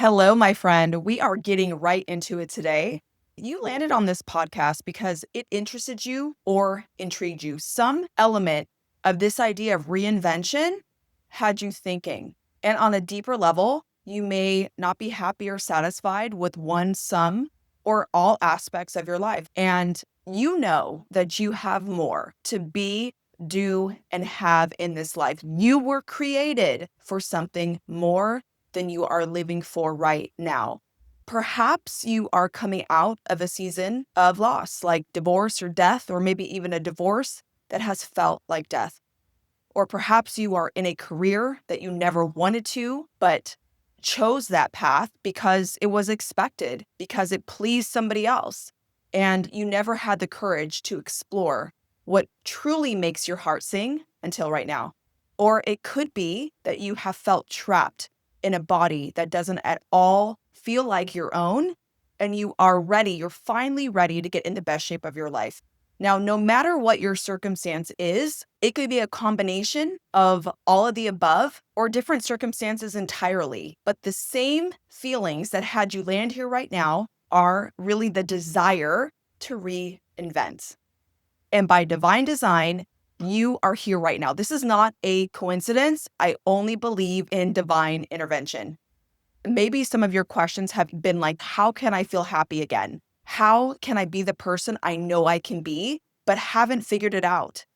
Hello, my friend. We are getting right into it today. You landed on this podcast because it interested you or intrigued you. Some element of this idea of reinvention had you thinking. And on a deeper level, you may not be happy or satisfied with some or all aspects of your life. And you know that you have more to be, do, and have in this life. You were created for something more than you are living for right now. Perhaps you are coming out of a season of loss, like divorce or death, or maybe even a divorce that has felt like death. Or perhaps you are in a career that you never wanted to, but chose that path because it was expected, because it pleased somebody else. And you never had the courage to explore what truly makes your heart sing until right now. Or it could be that you have felt trapped in a body that doesn't at all feel like your own, and you're finally ready to get in the best shape of your life. Now, no matter what your circumstance is, it could be a combination of all of the above or different circumstances entirely. But the same feelings that had you land here right now are really the desire to reinvent. And by divine design, you are here right now. This is not a coincidence. I only believe in divine intervention. Maybe some of your questions have been like, how can I feel happy again? How can I be the person I know I can be, but haven't figured it out?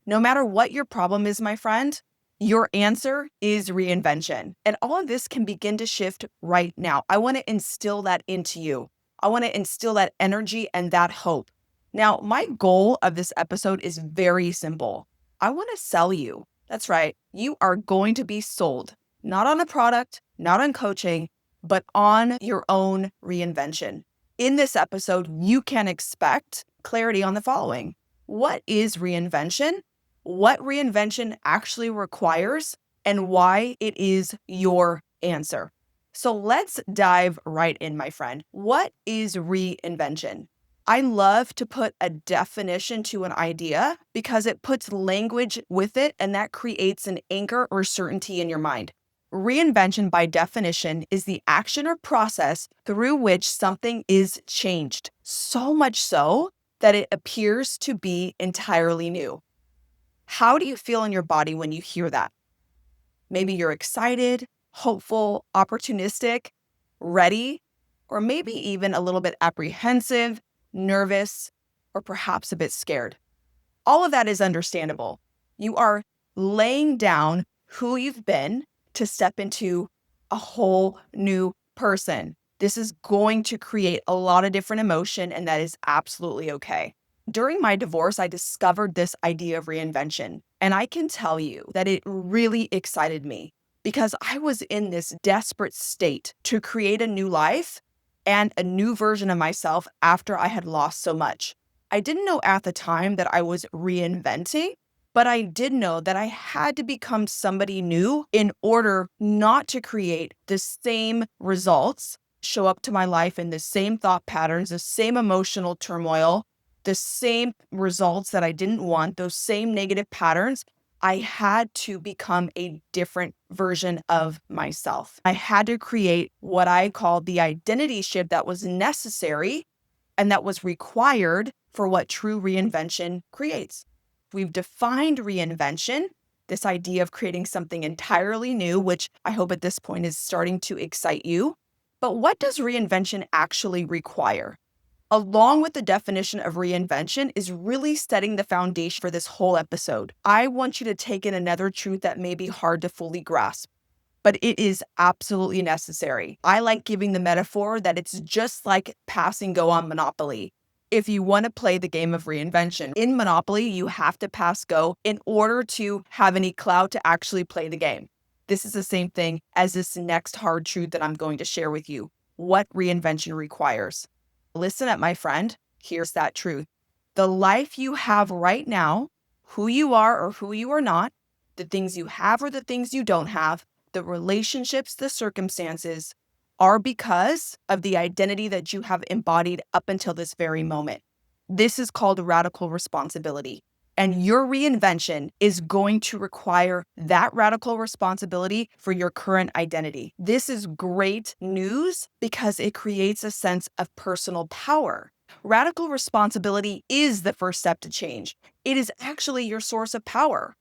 No matter what your problem is, my friend, your answer is reinvention. And all of this can begin to shift right now. I want to instill that into you. I want to instill that energy and that hope. Now, my goal of this episode is very simple. I want to sell you. That's right. You are going to be sold, not on a product, not on coaching, but on your own reinvention. In this episode, you can expect clarity on the following. What is reinvention? What reinvention actually requires, and why it is your answer. So let's dive right in, my friend. What is reinvention? I love to put a definition to an idea because it puts language with it, and that creates an anchor or certainty in your mind. Reinvention, by definition, is the action or process through which something is changed, so much so that it appears to be entirely new. How do you feel in your body when you hear that? Maybe you're excited, hopeful, opportunistic, ready, or maybe even a little bit apprehensive, nervous, or perhaps a bit scared. All of that is understandable. You are laying down who you've been to step into a whole new person. This is going to create a lot of different emotion, and that is absolutely okay. During my divorce, I discovered this idea of reinvention, and I can tell you that it really excited me because I was in this desperate state to create a new life and a new version of myself after I had lost so much. I didn't know at the time that I was reinventing, but I did know that I had to become somebody new in order not to create the same results, show up to my life in the same thought patterns, the same emotional turmoil, the same results that I didn't want, those same negative patterns. I had to become a different version of myself. I had to create what I call the identity shift that was necessary and that was required for what true reinvention creates. We've defined reinvention, this idea of creating something entirely new, which I hope at this point is starting to excite you. But what does reinvention actually require? Along with the definition of reinvention is really setting the foundation for this whole episode. I want you to take in another truth that may be hard to fully grasp, but it is absolutely necessary. I like giving the metaphor that it's just like pass and go on Monopoly. If you want to play the game of reinvention, in Monopoly, you have to pass go in order to have any clout to actually play the game. This is the same thing as this next hard truth that I'm going to share with you. What reinvention requires. Listen up, my friend. Here's that truth. The life you have right now, who you are or who you are not, the things you have or the things you don't have, the relationships, the circumstances, are because of the identity that you have embodied up until this very moment. This is called radical responsibility. And your reinvention is going to require that radical responsibility for your current identity. This is great news because it creates a sense of personal power. Radical responsibility is the first step to change. It is actually your source of power.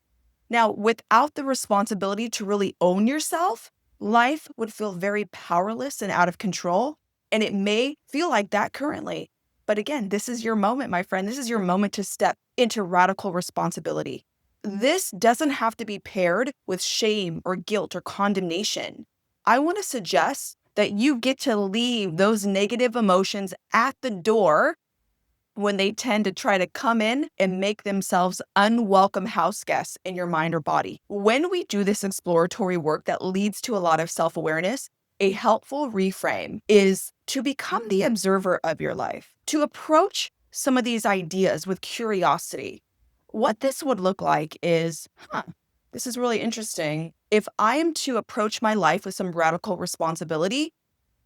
Now, without the responsibility to really own yourself, life would feel very powerless and out of control. And it may feel like that currently. But again, this is your moment, my friend. This is your moment to step into radical responsibility. This doesn't have to be paired with shame or guilt or condemnation. I want to suggest that you get to leave those negative emotions at the door when they tend to try to come in and make themselves unwelcome house guests in your mind or body. When we do this exploratory work that leads to a lot of self-awareness, a helpful reframe is to become the observer of your life, to approach some of these ideas with curiosity. What this would look like is, this is really interesting. If I am to approach my life with some radical responsibility,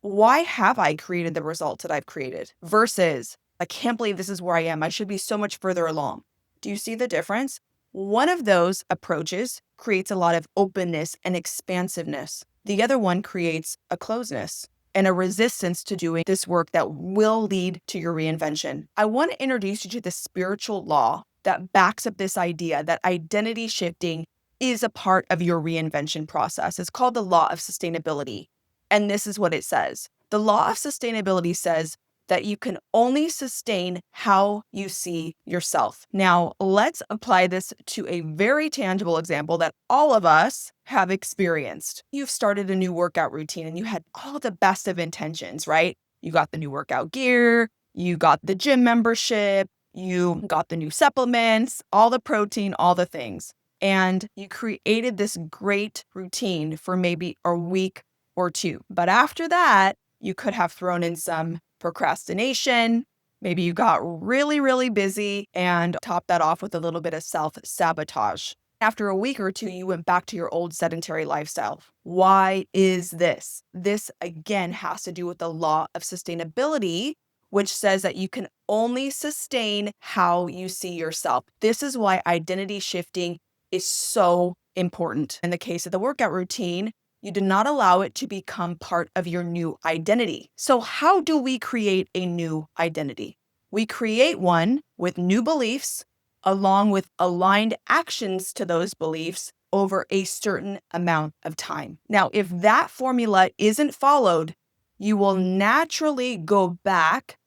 why have I created the results that I've created? Versus, I can't believe this is where I am. I should be so much further along. Do you see the difference? One of those approaches creates a lot of openness and expansiveness. The other one creates a closeness and a resistance to doing this work that will lead to your reinvention. I want to introduce you to the spiritual law that backs up this idea that identity shifting is a part of your reinvention process. It's called the law of sustainability. And this is what it says. The law of sustainability says that you can only sustain how you see yourself. Now, let's apply this to a very tangible example that all of us have experienced. You've started a new workout routine and you had all the best of intentions, right? You got the new workout gear, you got the gym membership, you got the new supplements, all the protein, all the things. And you created this great routine for maybe a week or two. But after that, you could have thrown in some procrastination. Maybe you got really, really busy and topped that off with a little bit of self-sabotage. After a week or two, you went back to your old sedentary lifestyle. Why is this? This, again, has to do with the law of sustainability, which says that you can only sustain how you see yourself. This is why identity shifting is so important. In the case of the workout routine, you did not allow it to become part of your new identity. So how do we create a new identity? We create one with new beliefs, along with aligned actions to those beliefs over a certain amount of time. Now, if that formula isn't followed, you will naturally go back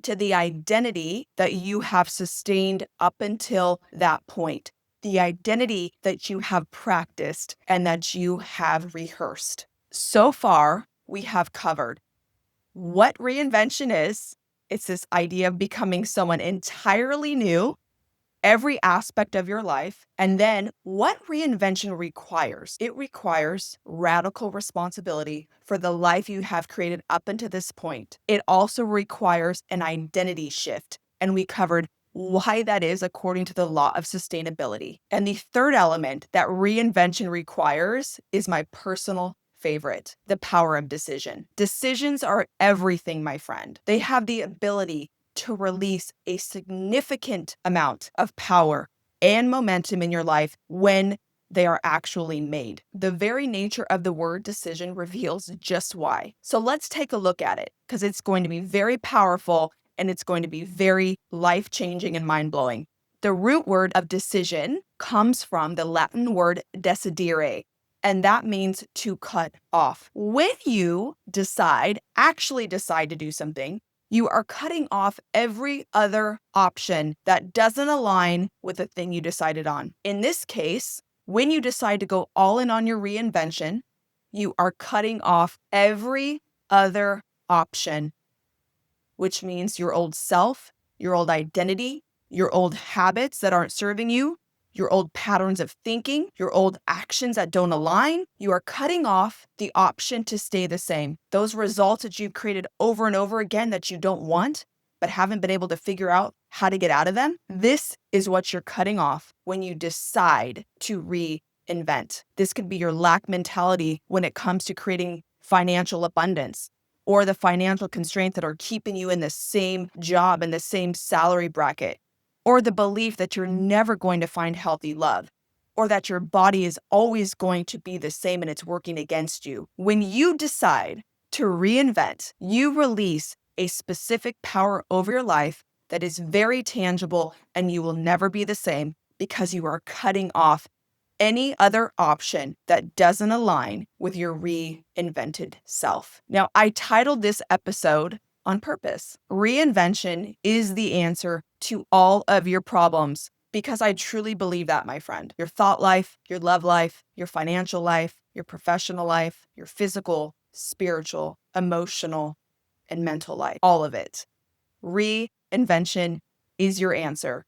to the identity that you have sustained up until that point. The identity that you have practiced and that you have rehearsed. So far, we have covered what reinvention is. It's this idea of becoming someone entirely new, every aspect of your life, and then what reinvention requires. It requires radical responsibility for the life you have created up until this point. It also requires an identity shift, and we covered why that is according to the law of sustainability. And the third element that reinvention requires is my personal favorite, the power of decision. Decisions are everything, my friend. They have the ability to release a significant amount of power and momentum in your life when they are actually made. The very nature of the word decision reveals just why. So let's take a look at it because it's going to be very powerful and it's going to be very life-changing and mind-blowing. The root word of decision comes from the Latin word decidere, and that means to cut off. When you actually decide to do something, you are cutting off every other option that doesn't align with the thing you decided on. In this case, when you decide to go all in on your reinvention, you are cutting off every other option, which means your old self, your old identity, your old habits that aren't serving you, your old patterns of thinking, your old actions that don't align. You are cutting off the option to stay the same. Those results that you've created over and over again that you don't want, but haven't been able to figure out how to get out of them. This is what you're cutting off when you decide to reinvent. This could be your lack mentality when it comes to creating financial abundance, or the financial constraints that are keeping you in the same job and the same salary bracket, or the belief that you're never going to find healthy love, or that your body is always going to be the same and it's working against you. When you decide to reinvent, you release a specific power over your life that is very tangible, and you will never be the same because you are cutting off any other option that doesn't align with your reinvented self. Now, I titled this episode on purpose. Reinvention is the answer to all of your problems, because I truly believe that, my friend. Your thought life, your love life, your financial life, your professional life, your physical, spiritual, emotional, and mental life, all of it. Reinvention is your answer.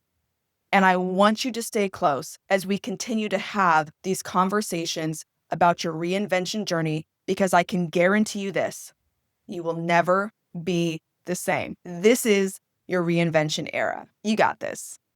And I want you to stay close as we continue to have these conversations about your reinvention journey, because I can guarantee you this: you will never be the same. This is your reinvention era. You got this.